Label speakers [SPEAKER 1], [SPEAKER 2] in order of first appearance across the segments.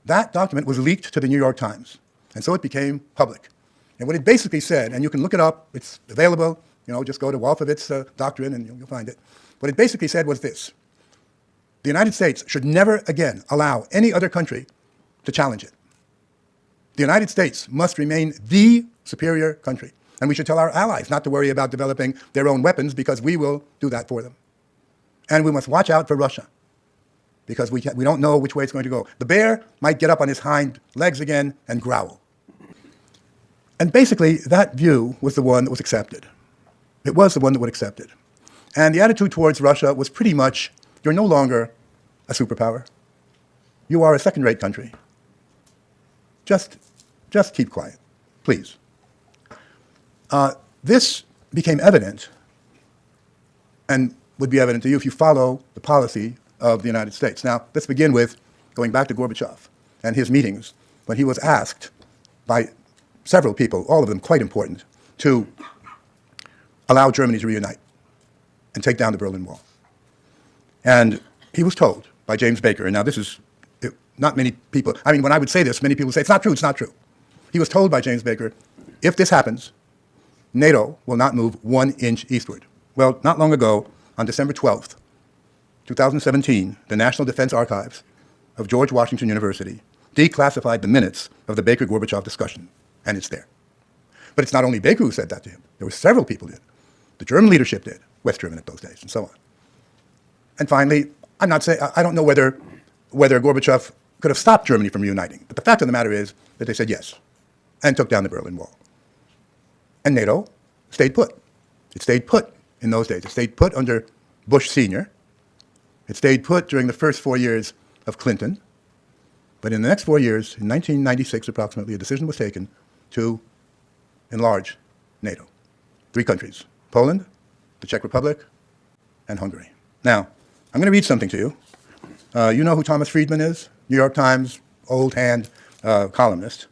[SPEAKER 1] That document was leaked to the New York Times, and so it became public. And what it basically said, and you can look it up, it's available, just go to Wolfowitz's doctrine and you'll find it. What it basically said was this: the United States should never again allow any other country to challenge it. The United States must remain the superior country, and we should tell our allies not to worry about developing their own weapons because we will do that for them. And we must watch out for Russia because we don't know which way it's going to go. The bear might get up on his hind legs again and growl. And basically, that view was the one that was accepted. It was the one that was accepted. And the attitude towards Russia was pretty much, you're no longer a superpower. You are a second-rate country. Just keep quiet, please. This became evident, and would be evident to you if you follow the policy of the United States. Now, let's begin with going back to Gorbachev and his meetings when he was asked by several people, all of them quite important, to allow Germany to reunite and take down the Berlin Wall. And he was told by James Baker, and now this is not many people, when I would say this, many people say, it's not true, it's not true. He was told by James Baker, if this happens, NATO will not move 1 inch eastward. Well, not long ago, on December 12th, 2017, the National Defense Archives of George Washington University declassified the minutes of the Baker-Gorbachev discussion, and it's there. But it's not only Baker who said that to him. There were several people who did. The German leadership did, West German at those days, and so on. And finally, I don't know whether Gorbachev could have stopped Germany from reuniting, but the fact of the matter is that they said yes, and took down the Berlin Wall. And NATO stayed put. It stayed put in those days. It stayed put under Bush Sr. It stayed put during the first 4 years of Clinton. But in the next 4 years, in 1996 approximately, a decision was taken to enlarge NATO. 3 countries: Poland, the Czech Republic, and Hungary. Now, I'm going to read something to you. You know who Thomas Friedman is? New York Times, old hand columnist.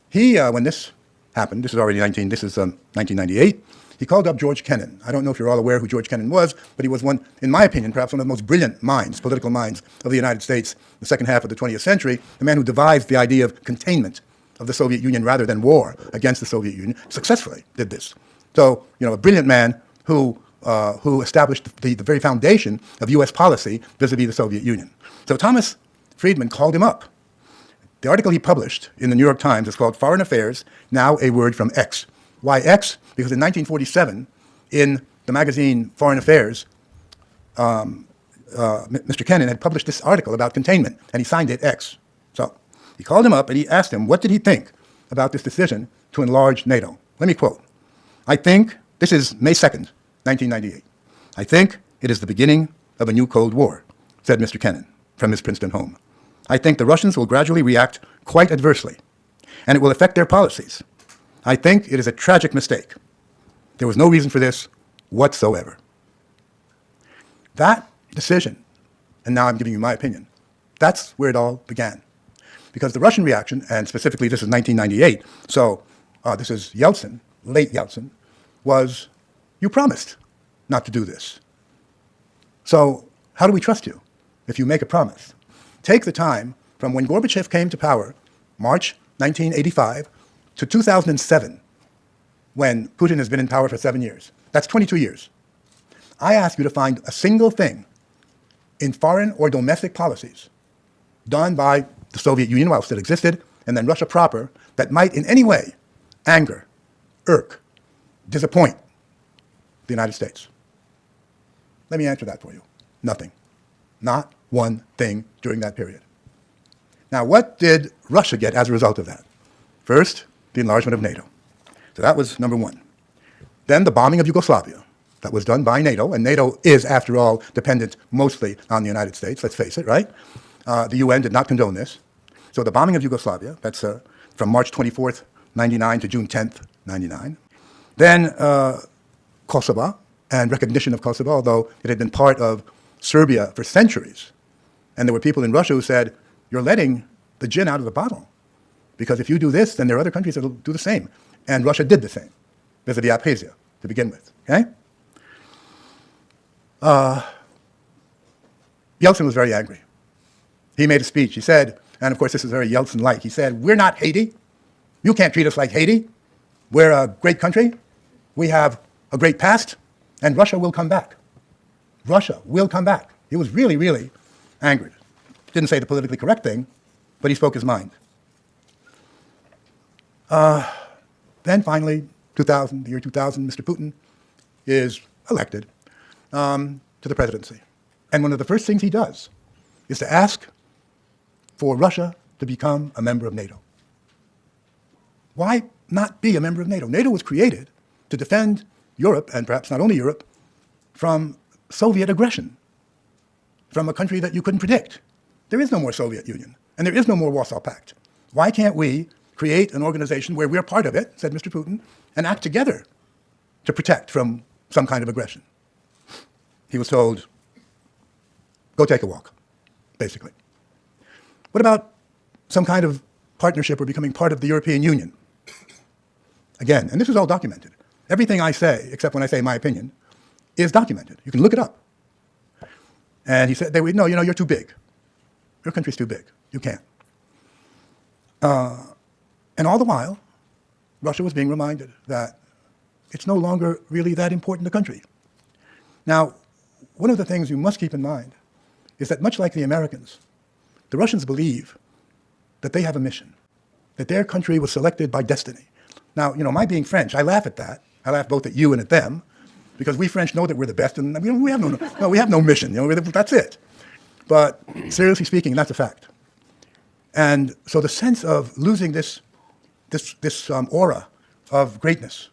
[SPEAKER 1] He, when this happened, this is 1998, he called up George Kennan. I don't know if you're all aware who George Kennan was, but he was one, in my opinion, perhaps one of the most brilliant minds, political minds of the United States in the second half of the 20th century, the man who devised the idea of containment of the Soviet Union rather than war against the Soviet Union, successfully did this. So, a brilliant man who established the very foundation of U.S. policy vis-a-vis the Soviet Union. So Thomas Friedman called him up. The article he published in the New York Times is called Foreign Affairs, Now a Word from X. Why X? Because in 1947, in the magazine Foreign Affairs, Mr. Kennan had published this article about containment, and he signed it X. So he called him up and he asked him, what did he think about this decision to enlarge NATO? Let me quote. I think, this is May 2nd, 1998. I think it is the beginning of a new Cold War, said Mr. Kennan from his Princeton home. I think the Russians will gradually react quite adversely, and it will affect their policies. I think it is a tragic mistake. There was no reason for this whatsoever. That decision, and now I'm giving you my opinion, that's where it all began. Because the Russian reaction, and specifically this is 1998, so this is Yeltsin, late Yeltsin, was, you promised not to do this. So how do we trust you if you make a promise? Take the time from when Gorbachev came to power, March 1985, to 2007, when Putin has been in power for 7 years. That's 22 years. I ask you to find a single thing in foreign or domestic policies done by the Soviet Union while it still existed, and then Russia proper, that might in any way anger, irk, disappoint the United States. Let me answer that for you. Nothing. Not one thing during that period. Now, what did Russia get as a result of that? First, the enlargement of NATO. So that was number one. Then the bombing of Yugoslavia. That was done by NATO, and NATO is, after all, dependent mostly on the United States, let's face it, right? The UN did not condone this. So the bombing of Yugoslavia, that's from March 24th, 99 to June 10th, 99. Then Kosovo, and recognition of Kosovo, although it had been part of Serbia for centuries. And there were people in Russia who said, you're letting the gin out of the bottle. Because if you do this, then there are other countries that will do the same. And Russia did the same, vis-a-vis Abkhazia, to begin with, okay? Yeltsin was very angry. He made a speech. He said, And of course, this is very Yeltsin-like. He said, we're not Haiti. You can't treat us like Haiti. We're a great country. We have a great past, and Russia will come back. Russia will come back. He was really, really angered. Didn't say the politically correct thing, but he spoke his mind. Then finally, the year 2000, Mr. Putin is elected to the presidency. And one of the first things he does is to ask for Russia to become a member of NATO. Why not be a member of NATO? NATO was created to defend Europe, and perhaps not only Europe, from Soviet aggression, from a country that you couldn't predict. There is no more Soviet Union, and there is no more Warsaw Pact. Why can't we create an organization where we're part of it, said Mr. Putin, and act together to protect from some kind of aggression? He was told, go take a walk, basically. What about some kind of partnership or becoming part of the European Union? Again, and this is all documented. Everything I say, except when I say my opinion, is documented. You can look it up. And he said, no, you're too big. Your country's too big. You can't. And all the while, Russia was being reminded that it's no longer really that important a country. Now, one of the things you must keep in mind is that much like the Americans, the Russians believe that they have a mission, that their country was selected by destiny. Now, my being French, I laugh at that. I laugh both at you and at them, because we French know that we're the best, and we have no mission. That's it. But seriously speaking, that's a fact. And so the sense of losing this aura of greatness,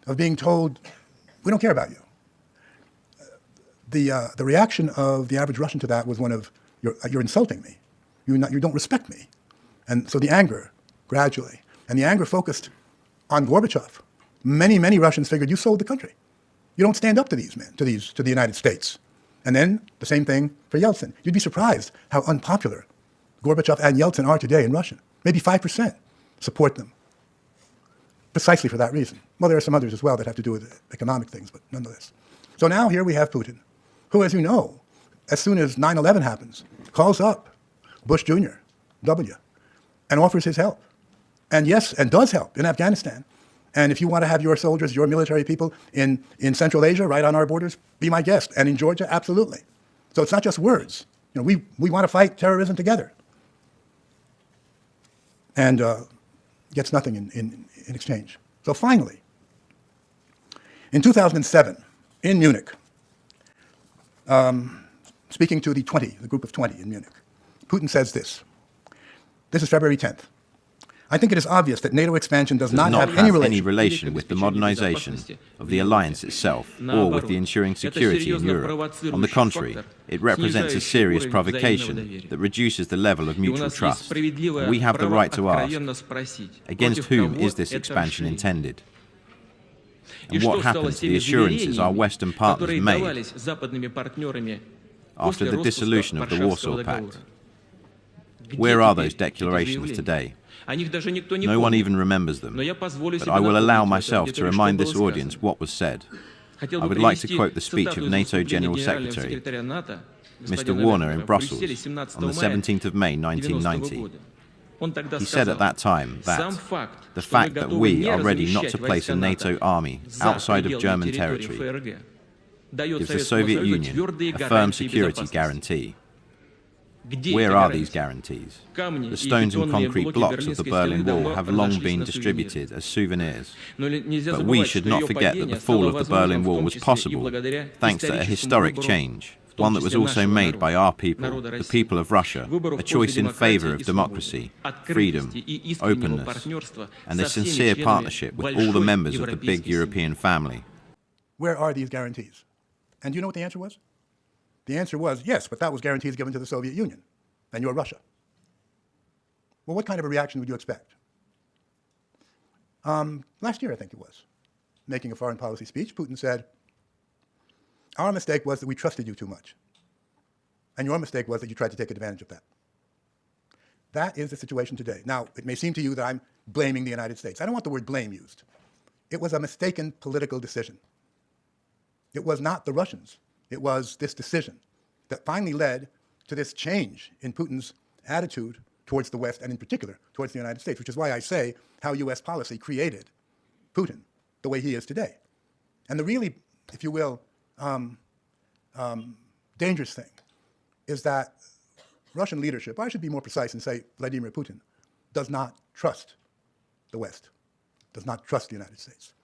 [SPEAKER 1] of being told, we don't care about you. The reaction of the average Russian to that was one of, you're insulting me. You don't respect me. And so the anger, gradually, and the anger focused on Gorbachev. Many, many Russians figured, you sold the country. You don't stand up to these men, to the United States. And then the same thing for Yeltsin. You'd be surprised how unpopular Gorbachev and Yeltsin are today in Russia. Maybe 5% support them, precisely for that reason. Well, there are some others as well that have to do with economic things, but nonetheless. So now here we have Putin, who, as you know, as soon as 9/11 happens, calls up Bush Jr., W., and offers his help. And yes, and does help in Afghanistan. And if you want to have your soldiers, your military people in Central Asia, right on our borders, be my guest. And in Georgia, absolutely. So it's not just words. We want to fight terrorism together. And gets nothing in exchange. So finally, in 2007, in Munich, speaking to the group of 20 in Munich, Putin says this. This is February 10th. I think it is obvious that NATO expansion does not have any relation
[SPEAKER 2] with the modernization of the alliance itself or with the ensuring security in Europe. On the contrary, it represents a serious provocation that reduces the level of mutual trust. And we have the right to ask, against whom is this expansion intended? And what happened to the assurances our Western partners made after the dissolution of the Warsaw Pact? Where are those declarations today? No one even remembers them, but I will allow myself to remind this audience what was said. I would like to quote the speech of NATO General Secretary, Mr. Warner, in Brussels on the 17th of May 1990. He said at that time that the fact that we are ready not to place a NATO army outside of German territory gives the Soviet Union a firm security guarantee. Where are these guarantees? The stones and concrete blocks of the Berlin Wall have long been distributed as souvenirs. But we should not forget that the fall of the Berlin Wall was possible thanks to a historic change, one that was also made by our people, the people of Russia, a choice in favor of democracy, freedom, openness, and a sincere partnership with all the members of the big European family.
[SPEAKER 1] Where are these guarantees? And do you know what the answer was? The answer was, yes, but that was guarantees given to the Soviet Union, and you're Russia. Well, what kind of a reaction would you expect? Last year, I think it was, making a foreign policy speech, Putin said, our mistake was that we trusted you too much, and your mistake was that you tried to take advantage of that. That is the situation today. Now, it may seem to you that I'm blaming the United States. I don't want the word blame used. It was a mistaken political decision. It was not the Russians. It was this decision that finally led to this change in Putin's attitude towards the West, and in particular towards the United States, which is why I say how U.S. policy created Putin the way he is today. And the really, if you will, dangerous thing is that Russian leadership, I should be more precise and say Vladimir Putin, does not trust the West, does not trust the United States.